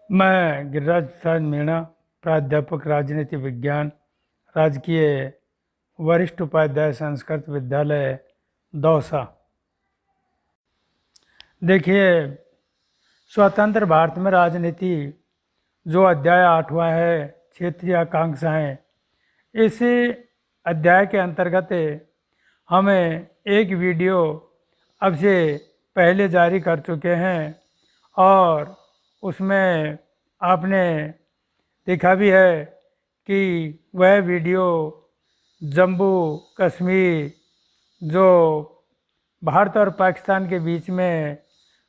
मैं गिरिराज प्रसाद मीणा, प्राध्यापक राजनीति विज्ञान, राजकीय वरिष्ठ उपाध्याय संस्कृत विद्यालय दौसा। देखिए, स्वतंत्र भारत में राजनीति जो अध्याय 8वां है, क्षेत्रीय आकांक्षाएं, इस अध्याय के अंतर्गत हमें एक वीडियो अब से पहले जारी कर चुके हैं और उसमें आपने देखा भी है कि वह वीडियो जम्मू कश्मीर जो भारत और पाकिस्तान के बीच में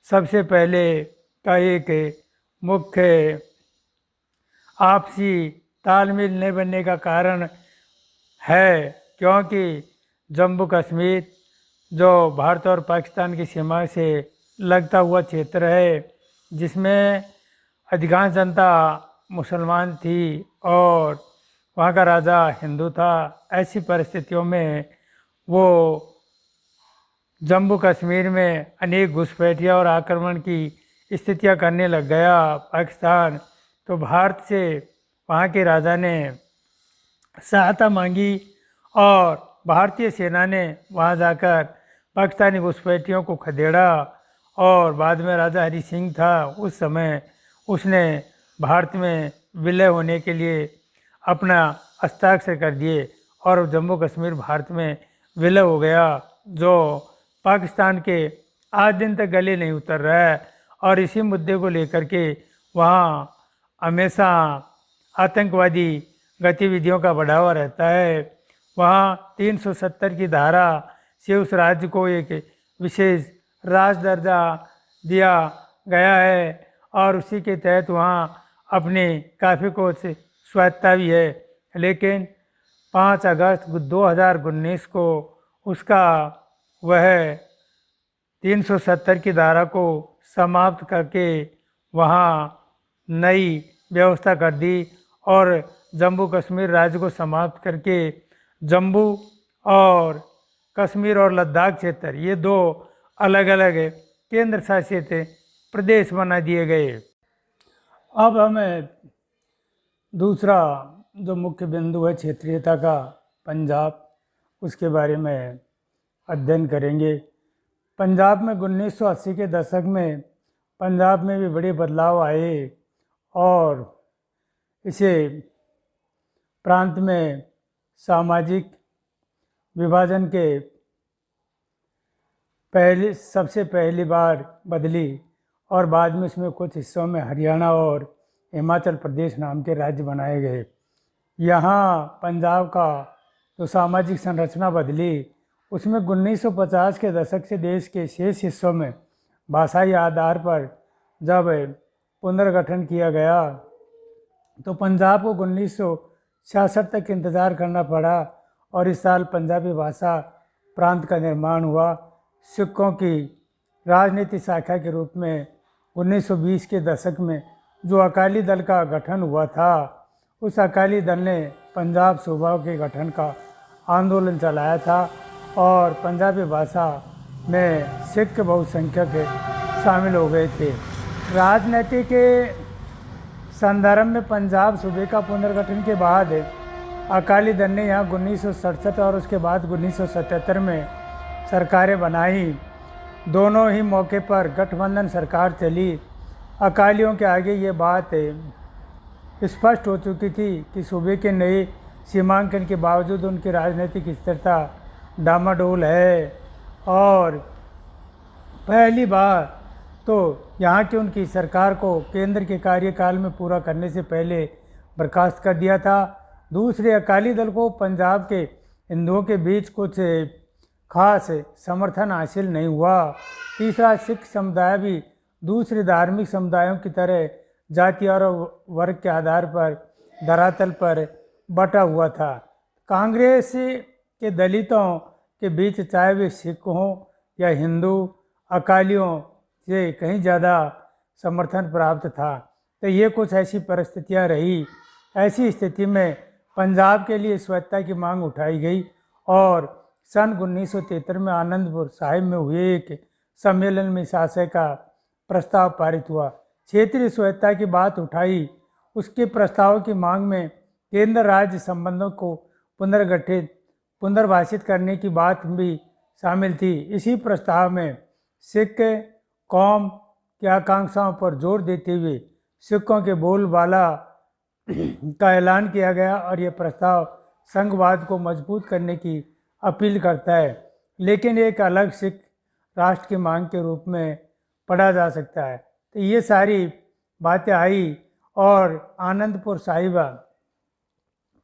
सबसे पहले का एक मुख्य आपसी तालमेल नहीं बनने का कारण है, क्योंकि जम्मू कश्मीर जो भारत और पाकिस्तान की सीमा से लगता हुआ क्षेत्र है, जिसमें अधिकांश जनता मुसलमान थी और वहाँ का राजा हिंदू था। ऐसी परिस्थितियों में वो जम्मू कश्मीर में अनेक घुसपैठिया और आक्रमण की स्थितियाँ करने लग गया पाकिस्तान। तो भारत से वहाँ के राजा ने सहायता मांगी और भारतीय सेना ने वहाँ जाकर पाकिस्तानी घुसपैठियों को खदेड़ा और बाद में राजा हरि सिंह था उस समय, उसने भारत में विलय होने के लिए अपना हस्ताक्षर कर दिए और जम्मू कश्मीर भारत में विलय हो गया, जो पाकिस्तान के आज दिन तक गले नहीं उतर रहा है। और इसी मुद्दे को लेकर के वहाँ हमेशा आतंकवादी गतिविधियों का बढ़ावा रहता है। वहाँ 370 की धारा से उस राज्य को एक विशेष राज दर्जा दिया गया है और उसी के तहत वहाँ अपने काफ़ी कुछ स्वायत्ता भी है। लेकिन 5 अगस्त 2019 को उसका वह 370 की धारा को समाप्त करके वहाँ नई व्यवस्था कर दी और जम्मू कश्मीर राज्य को समाप्त करके जम्मू और कश्मीर और लद्दाख क्षेत्र, ये दो अलग अलग केंद्र शासित प्रदेश बना दिए गए। अब हमें दूसरा जो मुख्य बिंदु है क्षेत्रीयता का, पंजाब, उसके बारे में अध्ययन करेंगे। पंजाब में 1980 के दशक में पंजाब में भी बड़े बदलाव आए और इसे प्रांत में सामाजिक विभाजन के सबसे पहली बार बदली और बाद में इसमें कुछ हिस्सों में हरियाणा और हिमाचल प्रदेश नाम के राज्य बनाए गए। यहाँ पंजाब का जो सामाजिक संरचना बदली, उसमें 1950 के दशक से देश के शेष हिस्सों में भाषाई आधार पर जब पुनर्गठन किया गया तो पंजाब को 1966 तक इंतज़ार करना पड़ा और इस साल पंजाबी भाषा प्रांत का निर्माण हुआ। सिखों की राजनीति शाखा के रूप में 1920 के दशक में जो अकाली दल का गठन हुआ था, उस अकाली दल ने पंजाब सूबा के गठन का आंदोलन चलाया था और पंजाबी भाषा में सिख बहुसंख्यक शामिल हो गए थे। राजनीति के संदर्भ में पंजाब सूबे का पुनर्गठन के बाद अकाली दल ने यहाँ 1967 और उसके बाद 1977 में सरकारें बनाई। दोनों ही मौके पर गठबंधन सरकार चली। अकालियों के आगे ये बात स्पष्ट हो चुकी थी कि सूबे के नए सीमांकन के बावजूद उनकी राजनीतिक स्थिरता डामाडोल है और पहली बार तो यहाँ की उनकी सरकार को केंद्र के कार्यकाल में पूरा करने से पहले बर्खास्त कर दिया था। दूसरे, अकाली दल को पंजाब के हिंदुओं के बीच कुछ खास समर्थन हासिल नहीं हुआ। तीसरा, सिख समुदाय भी दूसरे धार्मिक समुदायों की तरह जाति और वर्ग के आधार पर धरातल पर बटा हुआ था। कांग्रेस के दलितों के बीच, चाहे वे सिख हों या हिंदू, अकालियों से कहीं ज़्यादा समर्थन प्राप्त था। तो ये कुछ ऐसी परिस्थितियां रही। ऐसी स्थिति में पंजाब के लिए स्वायत्ता की मांग उठाई गई और सन 1973 में आनंदपुर साहिब में हुए एक सम्मेलन में इस आशय का प्रस्ताव पारित हुआ क्षेत्रीय स्वायत्तता की बात उठाई। उसके प्रस्ताव की मांग में केंद्र राज्य संबंधों को पुनर्भाषित करने की बात भी शामिल थी। इसी प्रस्ताव में सिख कौम की आकांक्षाओं पर जोर देते हुए सिखों के बोलबाला का ऐलान किया गया और यह प्रस्ताव संघवाद को मजबूत करने की अपील करता है, लेकिन एक अलग सिख राष्ट्र की मांग के रूप में पढ़ा जा सकता है। तो ये सारी बातें आई और आनंदपुर साहिबा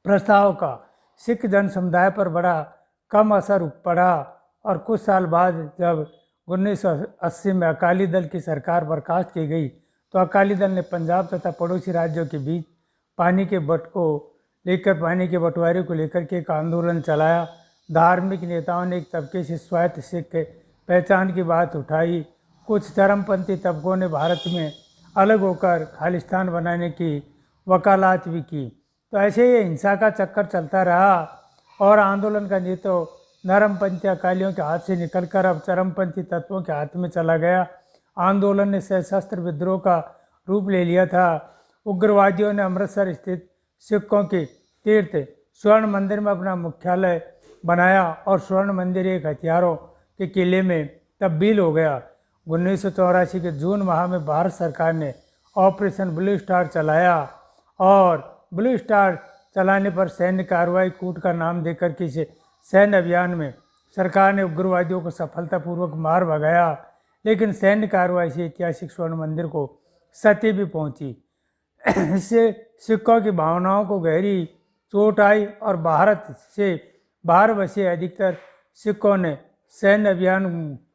प्रस्ताव का सिख जन समुदाय पर बड़ा कम असर पड़ा और कुछ साल बाद जब 1980 में अकाली दल की सरकार बर्खास्त की गई तो अकाली दल ने पंजाब तथा पड़ोसी राज्यों के बीच पानी के बंटवारे को लेकर के एक आंदोलन चलाया। धार्मिक नेताओं ने एक तबके से स्वायत्त सिख पहचान की बात उठाई। कुछ चरमपंथी तबकों ने भारत में अलग होकर खालिस्तान बनाने की वकालत भी की। तो ऐसे ही हिंसा का चक्कर चलता रहा और आंदोलन का नेतृत्व नरमपंथी अकालियों के हाथ से निकलकर अब चरमपंथी तत्वों के हाथ में चला गया। आंदोलन ने सशस्त्र विद्रोह का रूप ले लिया था। उग्रवादियों ने अमृतसर स्थित सिखों के तीर्थ स्वर्ण मंदिर में अपना मुख्यालय बनाया और स्वर्ण मंदिर एक हथियारों के किले में तब्दील हो गया। 1984 के जून माह में भारत सरकार ने ऑपरेशन ब्लू स्टार चलाया और ब्लू स्टार चलाने पर सैन्य कार्रवाई कूट का नाम देकर के इसे सैन्य अभियान में सरकार ने उग्रवादियों को सफलतापूर्वक मार भगाया, लेकिन सैन्य कार्रवाई से ऐतिहासिक स्वर्ण मंदिर को क्षति भी पहुंची। इससे सिखों की भावनाओं को गहरी चोट आई और भारत से बाहर बसे अधिकतर सिखों ने सैन्य अभियान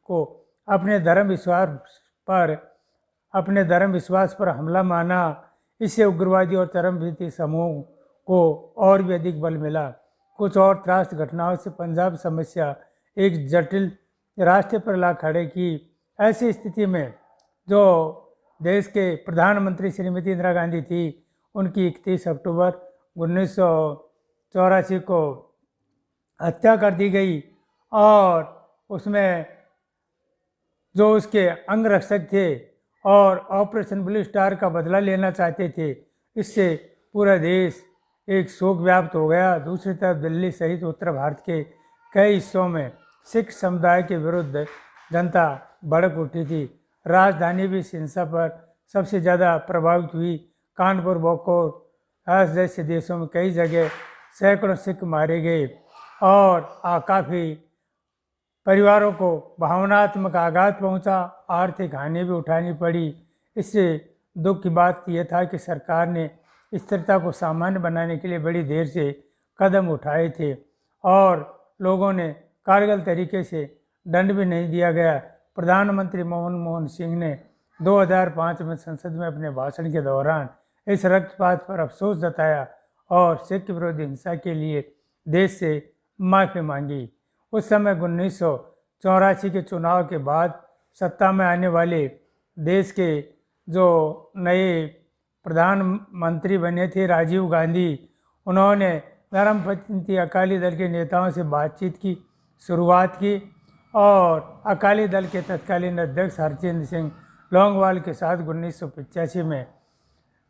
को अपने धर्म विश्वास पर हमला माना। इससे उग्रवादी और चरमपंथी समूहों को और भी अधिक बल मिला। कुछ और त्रासद घटनाओं से पंजाब समस्या एक जटिल रास्ते पर ला खड़े की। ऐसी स्थिति में जो देश के प्रधानमंत्री श्रीमती इंदिरा गांधी थी, उनकी 31 अक्टूबर 1984 को हत्या कर दी गई और उसमें जो उसके अंगरक्षक थे और ऑपरेशन ब्लू स्टार का बदला लेना चाहते थे, इससे पूरा देश एक शोक व्याप्त हो गया। दूसरी तरफ दिल्ली सहित उत्तर भारत के कई हिस्सों में सिख समुदाय के विरुद्ध जनता भड़क उठी थी। राजधानी भी इस हिंसा पर सबसे ज़्यादा प्रभावित हुई। कानपुर, बोकारो जैसे देशों में कई जगह सैकड़ों सिख मारे गए और काफ़ी परिवारों को भावनात्मक आघात पहुंचा, आर्थिक हानि भी उठानी पड़ी। इससे दुख की बात यह था कि सरकार ने स्थिरता को सामान्य बनाने के लिए बड़ी देर से कदम उठाए थे और लोगों ने कारगर तरीके से दंड भी नहीं दिया गया। प्रधानमंत्री मनमोहन सिंह ने 2005 में संसद में अपने भाषण के दौरान इस रक्तपात पर अफसोस जताया और सिख विरोधी हिंसा के लिए देश से माफ़ी मांगी। उस समय 1984 के चुनाव के बाद सत्ता में आने वाले देश के जो नए प्रधानमंत्री बने थे राजीव गांधी, उन्होंने नरमपंथी अकाली दल के नेताओं से बातचीत की शुरुआत की और अकाली दल के तत्कालीन अध्यक्ष हरचंद सिंह लोंगोवाल के साथ 1985 में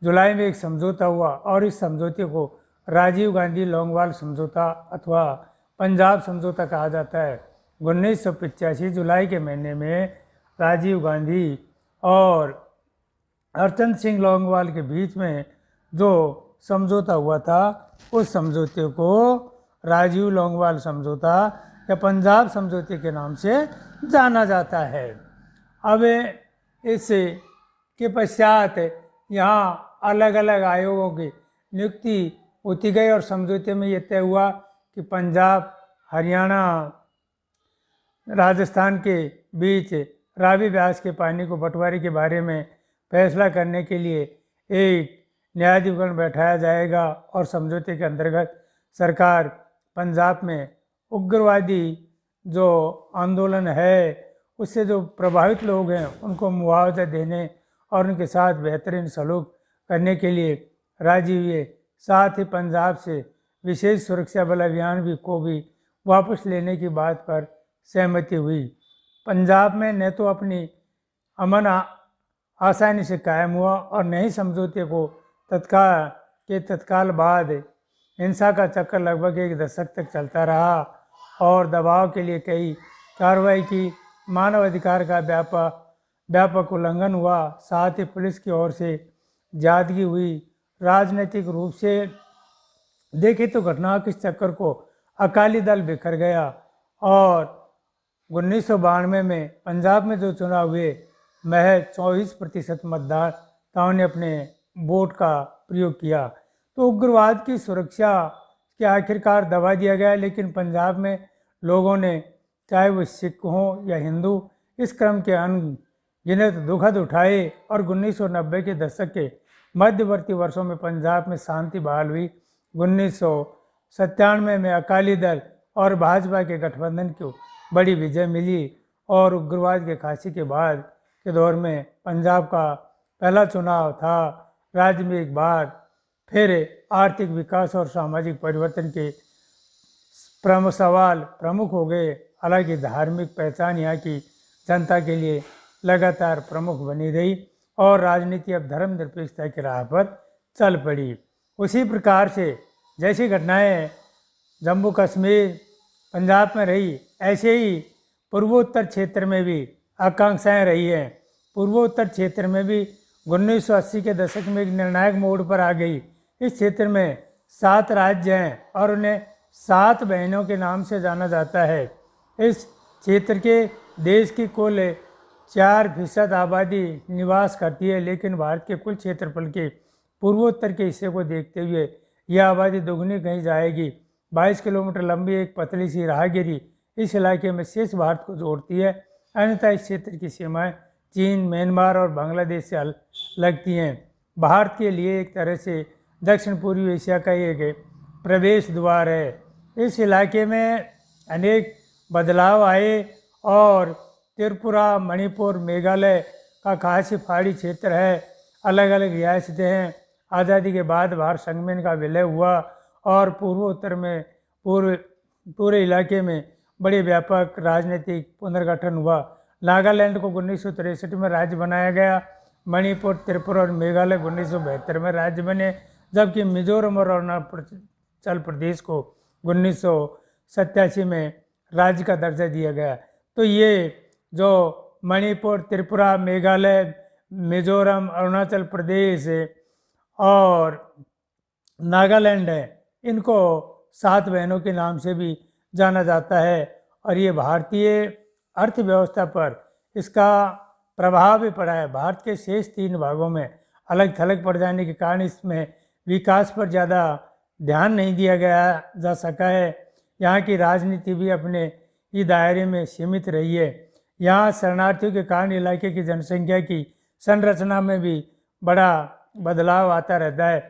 जुलाई में एक समझौता हुआ और इस समझौते को राजीव गांधी लोंगोवाल समझौता अथवा पंजाब समझौता कहा जाता है। 1985 जुलाई के महीने में राजीव गांधी और हरचंद सिंह लोंगोवाल के बीच में जो समझौता हुआ था, उस समझौते को राजीव लोंगोवाल समझौता या पंजाब समझौते के नाम से जाना जाता है। अब इससे के पश्चात यहाँ अलग अलग आयोगों की नियुक्ति होती गई और समझौते में ये तय हुआ कि पंजाब, हरियाणा, राजस्थान के बीच रावी ब्यास के पानी को बंटवारे के बारे में फैसला करने के लिए एक न्यायाधिकरण बैठाया जाएगा और समझौते के अंतर्गत सरकार पंजाब में उग्रवादी जो आंदोलन है उससे जो प्रभावित लोग हैं उनको मुआवजा देने और उनके साथ बेहतरीन सलूक करने के लिए राजी हुए। साथ ही पंजाब से विशेष सुरक्षा बल अभियान को भी वापस लेने की बात पर सहमति हुई। पंजाब में न तो अपनी अमन आसानी से कायम हुआ और नए समझौते को तत्काल बाद हिंसा का चक्कर लगभग एक दशक तक चलता रहा और दबाव के लिए कई कार्रवाई की। मानव अधिकार का व्यापक उल्लंघन हुआ, साथ ही पुलिस की ओर से ज्यादगी हुई। राजनीतिक रूप से देखे तो घटनाओं के इस चक्कर को अकाली दल बिखर गया और 1992 में पंजाब में जो चुनाव हुए महज 24% मतदाताओं ने अपने वोट का प्रयोग किया। तो उग्रवाद की सुरक्षा के आखिरकार दबा दिया गया, लेकिन पंजाब में लोगों ने, चाहे वो सिख हों या हिंदू, इस क्रम के अनगिनत दुखद उठाए और 1990 के दशक के मध्यवर्ती वर्षों में पंजाब में शांति बहाल हुई। 1997 में अकाली दल और भाजपा के गठबंधन को बड़ी विजय मिली और उग्रवाद के खांसी के बाद के दौर में पंजाब का पहला चुनाव था। राज्य में एक बार फिर आर्थिक विकास और सामाजिक परिवर्तन के सवाल प्रमुख हो गए। हालांकि धार्मिक पहचान यहाँ की जनता के लिए लगातार प्रमुख बनी रही और राजनीति अब धर्मनिरपेक्षता की राह पर चल पड़ी। उसी प्रकार से जैसी घटनाएं जम्मू कश्मीर पंजाब में रही, ऐसे ही पूर्वोत्तर क्षेत्र में भी आकांक्षाएं रही हैं। पूर्वोत्तर क्षेत्र में भी 1980 के दशक में एक निर्णायक मोड़ पर आ गई। इस क्षेत्र में 7 राज्य हैं और उन्हें 7 बहनों के नाम से जाना जाता है। इस क्षेत्र के देश की कुल 4% आबादी निवास करती है, लेकिन भारत के कुल क्षेत्रफल के पूर्वोत्तर के हिस्से को देखते हुए यह आबादी दोगुनी कहीं जाएगी। 22 किलोमीटर लंबी एक पतली सी राहगिरी इस इलाके में शेष भारत को जोड़ती है। अन्यथा इस क्षेत्र की सीमाएं चीन, म्यांमार और बांग्लादेश से लगती हैं। भारत के लिए एक तरह से दक्षिण पूर्वी एशिया का एक प्रवेश द्वार है। इस इलाके में अनेक बदलाव आए और त्रिपुरा, मणिपुर, मेघालय का खासी पहाड़ी क्षेत्र है। अलग अलग रियासतें हैं। आज़ादी के बाद भारत संघ में इनका विलय हुआ और पूर्वोत्तर में पूरे इलाके में बड़े व्यापक राजनीतिक पुनर्गठन हुआ। नागालैंड को 1963 में राज्य बनाया गया। मणिपुर, त्रिपुरा और मेघालय 1972 में राज्य बने, जबकि मिजोरम और अरुणाचल प्रदेश को 1987 में राज्य का दर्जा दिया गया। तो ये जो मणिपुर, त्रिपुरा, मेघालय, मिजोरम, अरुणाचल प्रदेश और नागालैंड है, इनको 7 बहनों के नाम से भी जाना जाता है और ये भारतीय अर्थव्यवस्था पर इसका प्रभाव भी पड़ा है। भारत के शेष 3 भागों में अलग थलग पड़ जाने के कारण इसमें विकास पर ज़्यादा ध्यान नहीं दिया जा सका है। यहाँ की राजनीति भी अपने ही दायरे में सीमित रही है। यहाँ शरणार्थियों के कारण इलाके की जनसंख्या की संरचना में भी बड़ा बदलाव आता रहता है।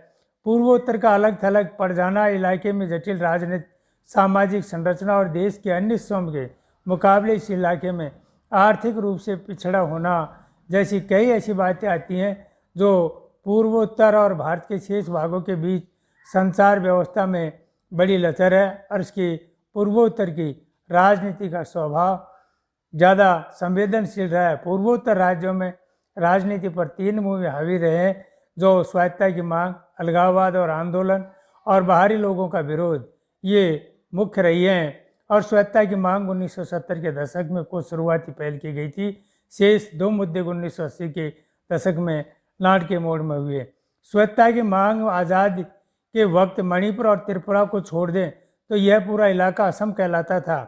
पूर्वोत्तर का अलग थलग पड़ जाना इलाके में जटिल राजनीतिक, सामाजिक संरचना और देश के अन्य हिस्सों के मुकाबले इस इलाके में आर्थिक रूप से पिछड़ा होना जैसी कई ऐसी बातें आती हैं जो पूर्वोत्तर और भारत के शेष भागों के बीच संचार व्यवस्था में बड़ी लचर है और इसकी पूर्वोत्तर की राजनीति का स्वभाव ज़्यादा संवेदनशील रहा है। पूर्वोत्तर राज्यों में राजनीति पर 3 मूल हावी रहे हैं, जो स्वायत्तता की मांग, अलगाववाद और आंदोलन और बाहरी लोगों का विरोध, ये मुख्य रही हैं। और स्वायत्तता की मांग 1970 के दशक में कुछ शुरुआती पहल की गई थी। शेष 2 मुद्दे 1980 के दशक में नाट के मोड़ में हुए। स्वायत्तता की मांग आज़ाद के वक्त मणिपुर और त्रिपुरा को छोड़ दें तो यह पूरा इलाका असम कहलाता था।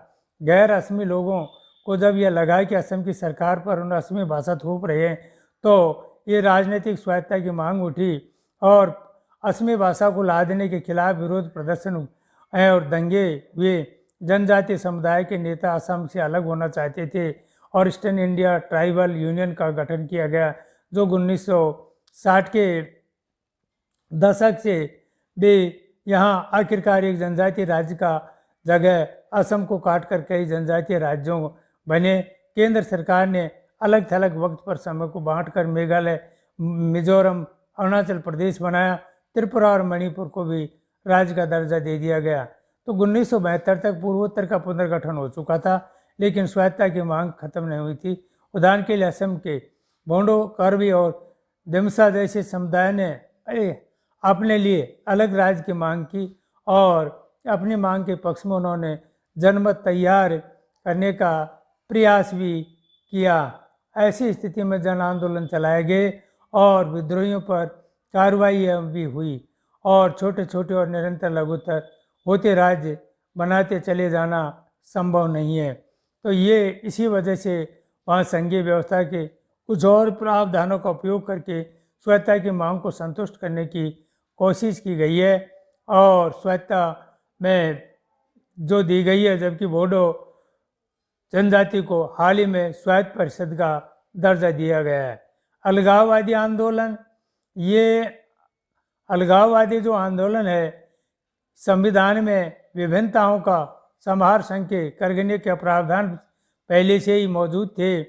गैर असमी लोगों को जब यह लगा कि असम की सरकार पर उन्हें असमी भाषा थोप रहे हैं तो ये राजनीतिक स्वायत्तता की मांग उठी और असमी भाषा को लादने के खिलाफ विरोध प्रदर्शन और दंगे हुए। जनजातीय समुदाय के नेता असम से अलग होना चाहते थे और ईस्टर्न इंडिया ट्राइबल यूनियन का गठन किया गया, जो 1960 के दशक से भी यहाँ आखिरकार एक जनजातीय राज्य का जगह असम को काटकर कई जनजातीय राज्यों बने। केंद्र सरकार ने अलग थलग वक्त पर समय को बांटकर मेघालय, मिजोरम, अरुणाचल प्रदेश बनाया। त्रिपुरा और मणिपुर को भी राज्य का दर्जा दे दिया गया। तो 1972 तक पूर्वोत्तर का पुनर्गठन हो चुका था, लेकिन स्वायत्तता की मांग खत्म नहीं हुई थी। उदाहरण के लिए असम के बोडो, कर्बी और दिमसा जैसे समुदाय ने अपने लिए अलग राज्य की मांग की और अपनी मांग के पक्ष में उन्होंने जनमत तैयार करने का प्रयास भी किया। ऐसी स्थिति में जन आंदोलन चलाए गए और विद्रोहियों पर कार्रवाई भी हुई और छोटे छोटे और निरंतर लघुतर होते राज्य बनाते चले जाना संभव नहीं है। तो ये इसी वजह से वहाँ संघीय व्यवस्था के कुछ और प्रावधानों का उपयोग करके स्वायत्तता की मांग को संतुष्ट करने की कोशिश की गई है और स्वायत्तता में जो दी गई है, जबकि बोडो जनजाति को हाल ही में स्वायत्त परिषद का दर्जा दिया गया है। अलगाववादी आंदोलन, ये अलगाववादी जो आंदोलन है, संविधान में विभिन्नताओं का समाहार संघ के करगने के प्रावधान पहले से ही मौजूद थे,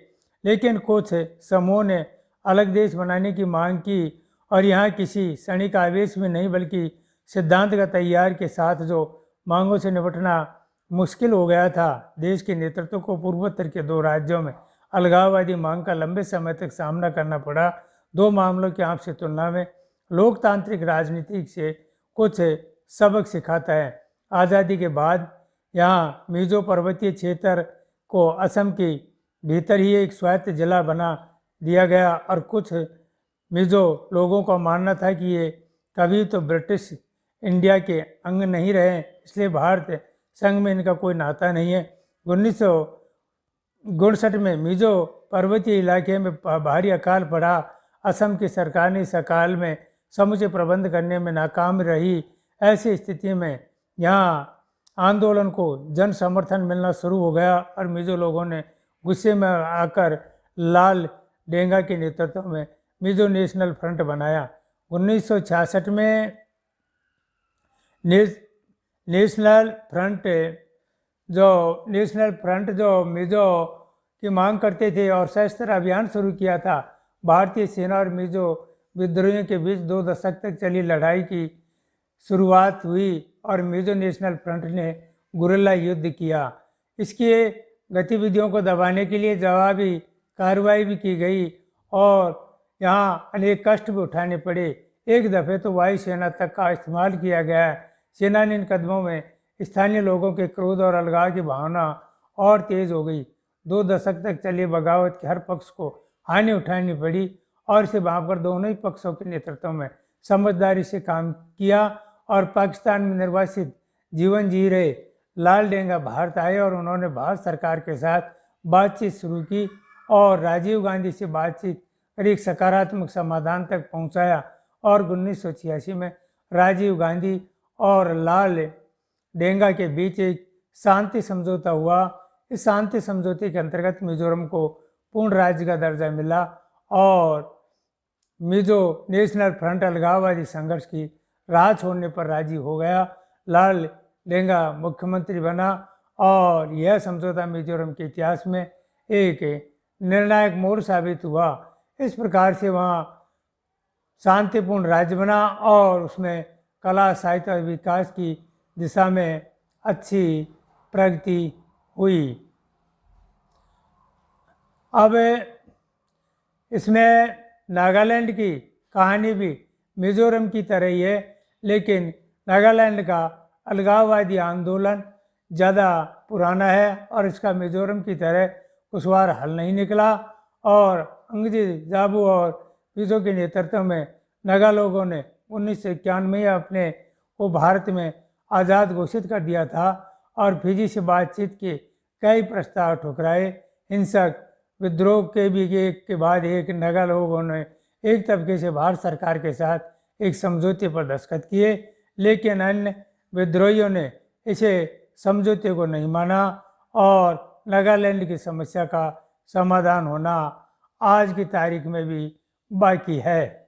लेकिन कुछ समूहों ने अलग देश बनाने की मांग की और यहाँ किसी क्षणिक आवेश में नहीं बल्कि सिद्धांत तैयार के साथ जो मांगों से निपटना मुश्किल हो गया था। देश के नेतृत्व को पूर्वोत्तर के 2 राज्यों में अलगाववादी मांग का लंबे समय तक सामना करना पड़ा। 2 मामलों की आपसी तुलना में लोकतांत्रिक राजनीति से कुछ सबक सिखाता है। आज़ादी के बाद यहाँ मिजो पर्वतीय क्षेत्र को असम के भीतर ही एक स्वायत्त जिला बना दिया गया और कुछ मिजो लोगों का मानना था कि ये कभी तो ब्रिटिश इंडिया के अंग नहीं रहे, इसलिए भारत संघ में इनका कोई नाता नहीं है। 1959 में मिजो पर्वतीय इलाके में भारी अकाल पड़ा। असम की सरकार ने इस अकाल में समुचित प्रबंध करने में नाकाम रही। ऐसी स्थिति में यहाँ आंदोलन को जन समर्थन मिलना शुरू हो गया और मिजो लोगों ने गुस्से में आकर लाल डेंगा के नेतृत्व में मिजो नेशनल फ्रंट बनाया। 1966 में नेशनल फ्रंट जो मिजो की मांग करते थे और सशस्त्र अभियान शुरू किया था। भारतीय सेना और मिजो विद्रोहियों के बीच 2 दशक तक चली लड़ाई की शुरुआत हुई और मिजो नेशनल फ्रंट ने गुरिल्ला युद्ध किया। इसकी गतिविधियों को दबाने के लिए जवाबी कार्रवाई भी की गई और यहाँ अनेक कष्ट भी उठाने पड़े। एक दफ़े तो वायुसेना तक का इस्तेमाल किया गया। सेना ने इन कदमों में स्थानीय लोगों के क्रोध और अलगाव की भावना और तेज हो गई। 2 दशक तक चली बगावत के हर पक्ष को हानि उठानी पड़ी और इसे भांपकर दोनों ही पक्षों के नेतृत्व में समझदारी से काम किया और पाकिस्तान में निर्वासित जीवन जी रहे लाल डेंगा भारत आए और उन्होंने भारत सरकार के साथ बातचीत शुरू की और राजीव गांधी से बातचीत कर एक सकारात्मक समाधान तक पहुंचाया और 1986 में राजीव गांधी और लाल डेंगा के बीच एक शांति समझौता हुआ। इस शांति समझौते के अंतर्गत मिजोरम को पूर्ण राज्य का दर्जा मिला और मिजो नेशनल फ्रंट अलगाववादी संघर्ष की राह छोड़ने पर राजी हो गया। लाल डेंगा मुख्यमंत्री बना और यह समझौता मिजोरम के इतिहास में एक निर्णायक मोड़ साबित हुआ। इस प्रकार से वहाँ शांतिपूर्ण राज्य बना और उसमें कला, साहित्य और विकास की दिशा में अच्छी प्रगति हुई। अब इसमें नागालैंड की कहानी भी मिजोरम की तरह ही है, लेकिन नागालैंड का अलगाववादी आंदोलन ज़्यादा पुराना है और इसका मिजोरम की तरह उस बार हल नहीं निकला और अंग्रेजी जाबू और मिजो के नेतृत्व में नागा लोगों ने 1991 में अपने को भारत में आज़ाद घोषित कर दिया था और फिजी से बातचीत के कई प्रस्ताव ठुकराए। हिंसक विद्रोह के भी एक के बाद एक नागा लोगों ने एक तबके से भारत सरकार के साथ एक समझौते पर दस्तखत किए, लेकिन अन्य विद्रोहियों ने इसे समझौते को नहीं माना और नागालैंड की समस्या का समाधान होना आज की तारीख में भी बाकी है।